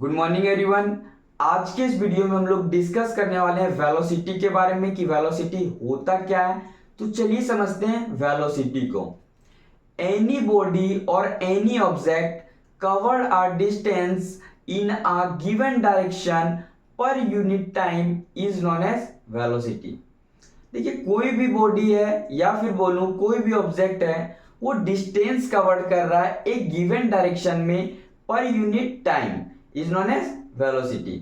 Good morning everyone. आज के इस वीडियो में हम लोग डिस्कस करने वाले हैं वेलोसिटी के बारे में कि वेलोसिटी होता क्या है। तो चलिए समझते हैं वेलोसिटी को। एनी बॉडी और any object cover a distance in a given direction पर unit time is known as velocity. देखिए, कोई भी बॉडी है या फिर बोलूं कोई भी ऑब्जेक्ट है, वो डिस्टेंस कवर कर रहा है एक गिवन डायरेक्शन में per unit time is known as velocity.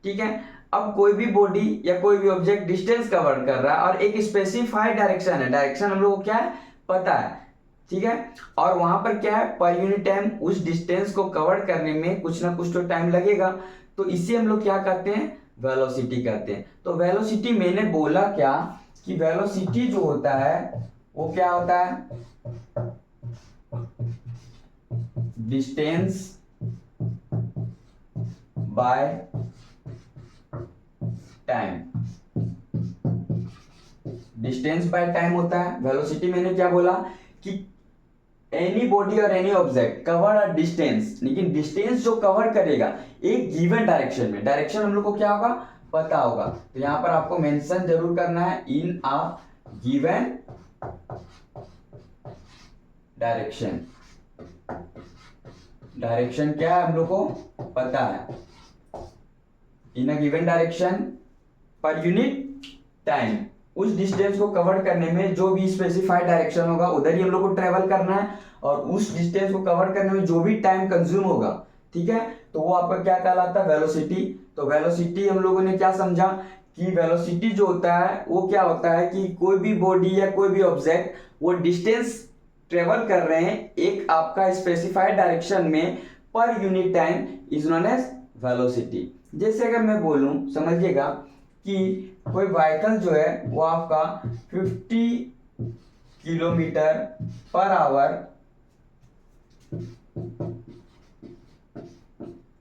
ठीक है। अब कोई भी बॉडी या कोई भी ऑब्जेक्ट डिस्टेंस कवर कर रहा है और एक स्पेसिफाइड डायरेक्शन है, डायरेक्शन हम लोग को क्या है पता है। ठीक है। और वहां पर क्या है पर यूनिट टाइम, उस डिस्टेंस को कवर करने में कुछ ना कुछ तो टाइम लगेगा, तो इसे हम लोग क्या कहते हैं वेलोसिटी कहते हैं। तो वेलोसिटी मैंने बोला क्या कि वेलोसिटी जो होता है वो क्या होता है distance by time. Distance by time होता है वेलोसिटी। मैंने क्या बोला कि एनी बॉडी और any object cover a distance, लेकिन डिस्टेंस जो कवर करेगा एक गिवन डायरेक्शन में, डायरेक्शन हम लोग को क्या होगा पता होगा। तो यहां पर आपको मेंशन जरूर करना है in a given direction. Direction क्या है हम लोग को पता है, इन अ गिवन डायरेक्शन पर यूनिट टाइम। उस डिस्टेंस को कवर करने में जो भी स्पेसिफाइड डायरेक्शन होगा उधर ही हम लोग को ट्रेवल करना है, और उस डिस्टेंस को कवर करने में जो भी टाइम कंज्यूम होगा, ठीक है, तो वो आपका क्या कहलाता है वेलोसिटी। तो वेलोसिटी हम लोगों ने क्या समझा कि वेलोसिटी जो होता है वो क्या होता है कि कोई भी बॉडी या कोई भी ऑब्जेक्ट वो डिस्टेंस ट्रेवल कर रहे हैं एक आपका स्पेसिफाइड डायरेक्शन में per unit time is known as velocity. जैसे अगर मैं बोलूं, समझिएगा कि कोई व्हीकल जो है वो आपका 50 किलोमीटर पर आवर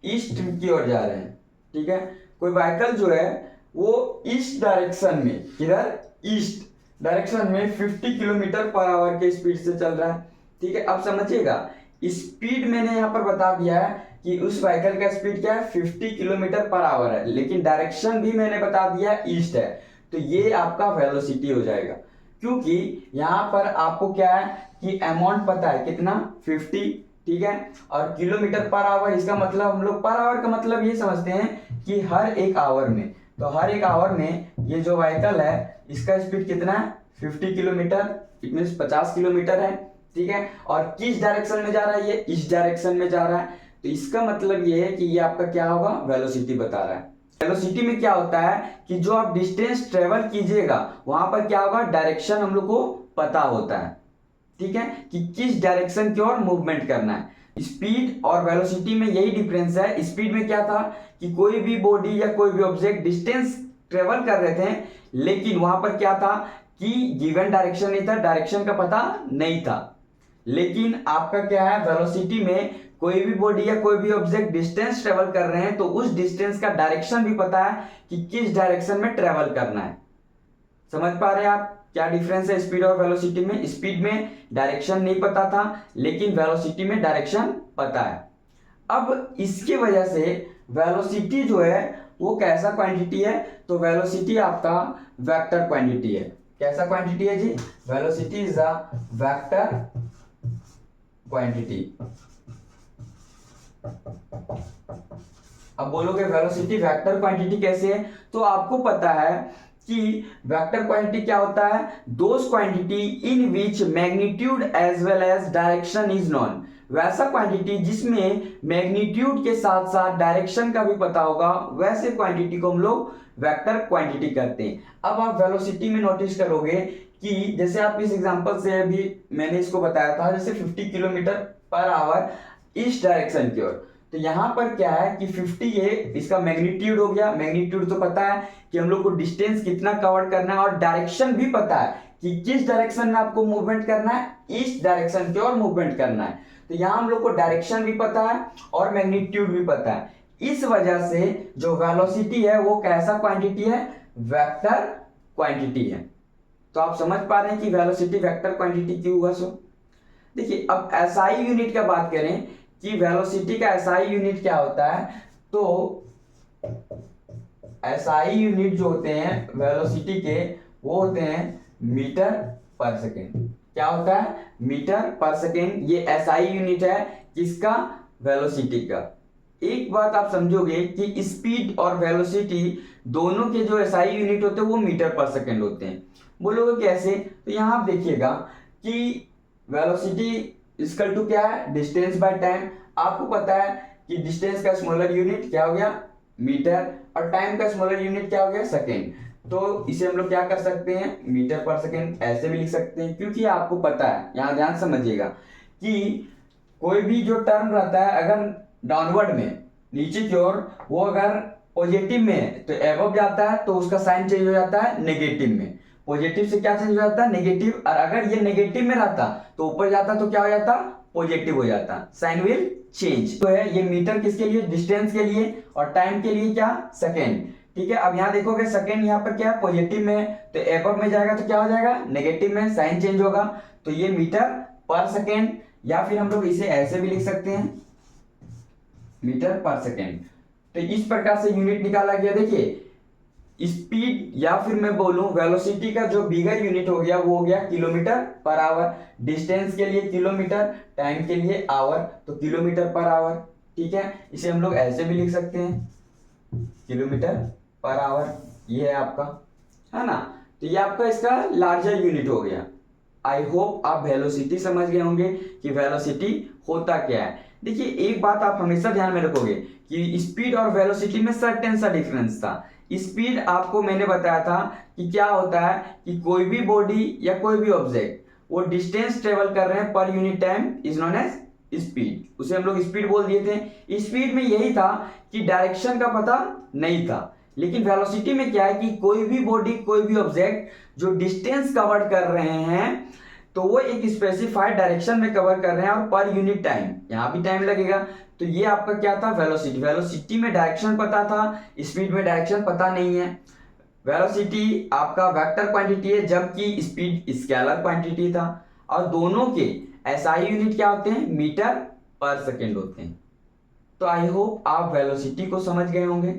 ईस्ट की ओर जा रहे हैं। ठीक है। कोई व्हीकल जो है वो ईस्ट डायरेक्शन में, किधर ईस्ट डायरेक्शन में 50 किलोमीटर पर आवर के स्पीड से चल रहा है। ठीक है। अब समझिएगा स्पीड मैंने यहां पर बता दिया है कि उस व्हीकल का स्पीड क्या है 50 किलोमीटर पर आवर है, लेकिन डायरेक्शन भी मैंने बता दिया ईस्ट है। तो ये आपका वेलोसिटी हो जाएगा, क्योंकि यहां पर आपको क्या है कि अमाउंट पता है कितना 50। ठीक है। और किलोमीटर पर आवर, इसका मतलब हम लोग पर आवर का मतलब ये समझते हैं कि हर एक आवर में। तो हर एक आवर में ये जो व्हीकल है इसका स्पीड कितना है 50 किलोमीटर, इट मीन 50 किलोमीटर है। ठीक है। और किस डायरेक्शन में जा रहा है, ये इस डायरेक्शन में जा रहा है। तो इसका मतलब ये है कि ये आपका क्या होगा वेलोसिटी बता रहा है। वेलोसिटी में क्या होता है कि जो आप डिस्टेंस ट्रेवल कीजिएगा वहां पर क्या होगा डायरेक्शन हम लोग को पता होता है। ठीक है, कि किस डायरेक्शन की ओर मूवमेंट करना है। स्पीड और वेलोसिटी में यही डिफरेंस है। स्पीड में क्या था कि कोई भी बॉडी या कोई भी ऑब्जेक्ट डिस्टेंस ट्रेवल कर रहे थे, लेकिन वहां पर क्या था कि गिवन डायरेक्शन नहीं था, डायरेक्शन का पता नहीं था। लेकिन आपका क्या है वेलोसिटी में कोई भी बॉडी या कोई भी ऑब्जेक्ट डिस्टेंस ट्रेवल कर रहे हैं तो उस डिस्टेंस का डायरेक्शन भी पता है कि किस डायरेक्शन में ट्रेवल करना है। समझ पा रहे हैं आप क्या डिफरेंस है स्पीड और वेलोसिटी में। स्पीड में डायरेक्शन नहीं पता था, लेकिन वेलोसिटी में डायरेक्शन पता है। अब इसके वजह से वेलोसिटी जो है वो कैसा क्वांटिटी है, तो वेलोसिटी आपका वेक्टर क्वांटिटी है। कैसा क्वांटिटी है जी, velocity is a vector quantity. अब बोलोगे वेलोसिटी वेक्टर क्वांटिटी कैसे है, तो आपको पता है कि वेक्टर क्वांटिटी क्या होता है, those quantity in which magnitude as well as direction is known. वैसा क्वांटिटी जिसमें मैग्नीट्यूड के साथ साथ डायरेक्शन का भी पता होगा, वैसे क्वांटिटी को हम लोग वेक्टर क्वांटिटी कहते हैं। अब आप वेलोसिटी में नोटिस करोगे कि जैसे आप इस एग्जांपल से अभी मैंने इसको बताया था, जैसे 50 किलोमीटर पर आवर इस डायरेक्शन की ओर, तो यहां पर क्या है कि 50 ये इसका मैग्नीट्यूड हो गया। मैग्नीट्यूड तो पता है कि हम लोग को डिस्टेंस कितना कवर करना है, और डायरेक्शन भी पता है कि किस डायरेक्शन में आपको मूवमेंट करना है, इस डायरेक्शन की ओर मूवमेंट करना है। तो यहां हम लोग को डायरेक्शन भी पता है और मैग्नीट्यूड भी पता है। इस वजह से जो वेलोसिटी है वो कैसा क्वांटिटी है, वेक्टर क्वांटिटी है। तो आप समझ पा रहे हैं कि वेलोसिटी वेक्टर क्वांटिटी क्यों हुआ। सो देखिए, अब एसआई यूनिट का बात करें कि वेलोसिटी का एसआई यूनिट क्या होता है, तो एसआई यूनिट जो होते हैं वेलोसिटी के, वो होते हैं मीटर पर सेकेंड। क्या होता है? मीटर पर सेकेंड। ये एसआई यूनिट है किसका? वेलोसिटी का। एक बात आप समझोगे कि स्पीड और वेलोसिटी दोनों के जो एसआई यूनिट होते हैं वो मीटर पर सेकेंड होते हैं। बोलोगे कैसे? तो यहां आप देखिएगा कि वेलोसिटी इक्वल टू क्या है? Distance by time. आपको पता है कि डिस्टेंस का स्मॉलर यूनिट क्या हो गया? मीटर, और टाइम का स्मॉलर यूनिट क्या हो गया? सेकेंड। तो इसे हम लोग क्या कर सकते हैं? मीटर पर सेकेंड ऐसे भी लिख सकते हैं, क्योंकि आपको पता है, यहां ध्यान समझिएगा कि कोई भी जो टर्म रहता है अगर डाउनवर्ड में, नीचे की ओर, वो अगर पॉजिटिव में है तो एबव जाता है तो उसका साइन चेंज हो जाता है नेगेटिव में। पॉजिटिव से क्या चेंज हो जाता है? नेगेटिव। और अगर ये नेगेटिव में रहता तो ऊपर जाता तो क्या हो जाता? पॉजिटिव हो जाता। Sign will change. तो है ये मीटर किसके लिए? डिस्टेंस के लिए। और टाइम के लिए क्या? सेकेंड। ठीक है, अब यहां देखोगे सेकेंड यहां पर क्या है? पॉजिटिव में, तो एबव में जाएगा तो क्या हो जाएगा? नेगेटिव में, साइन चेंज होगा। तो ये मीटर पर सेकेंड, या फिर हम लोग इसे ऐसे भी लिख सकते हैं, मीटर पर सेकेंड। तो इस प्रकार से यूनिट निकाला गया। देखिए स्पीड या फिर मैं बोलूं वेलोसिटी का जो बिगर यूनिट हो गया वो हो गया किलोमीटर पर आवर। डिस्टेंस के लिए किलोमीटर, टाइम के लिए आवर, तो किलोमीटर पर आवर। ठीक है, इसे हम लोग ऐसे भी लिख सकते हैं, किलोमीटर पर आवर। ये है आपका, है ना? तो ये आपका इसका लार्जर यूनिट हो गया। आई होप आप वेलोसिटी समझ गए होंगे कि वेलोसिटी होता क्या है। देखिए एक बात आप हमेशा ध्यान में रखोगे कि स्पीड और वेलोसिटी में सर्टेन सा डिफरेंस था। स्पीड आपको मैंने बताया था कि क्या होता है कि कोई भी बॉडी या कोई भी ऑब्जेक्ट वो डिस्टेंस ट्रेवल कर रहे हैं per unit time is known as speed. उसे हम लोग स्पीड बोल दिए थे। स्पीड में यही था कि डायरेक्शन का पता नहीं था। लेकिन वेलोसिटी में क्या है कि कोई भी बॉडी, कोई भी ऑब्जेक्ट जो डिस्टेंस कवर कर रहे हैं तो वो एक स्पेसिफाइड डायरेक्शन में कवर कर रहे हैं और पर यूनिट टाइम, यहां भी टाइम लगेगा। तो ये आपका क्या था? वेलोसिटी। वेलोसिटी में डायरेक्शन पता था, स्पीड में डायरेक्शन पता नहीं है। वेलोसिटी आपका वेक्टर क्वांटिटी है जबकि स्पीड स्केलर क्वांटिटी था। और दोनों के एसआई यूनिट क्या होते हैं? मीटर पर सेकेंड होते हैं। तो आई होप आप वेलोसिटी को समझ गए होंगे।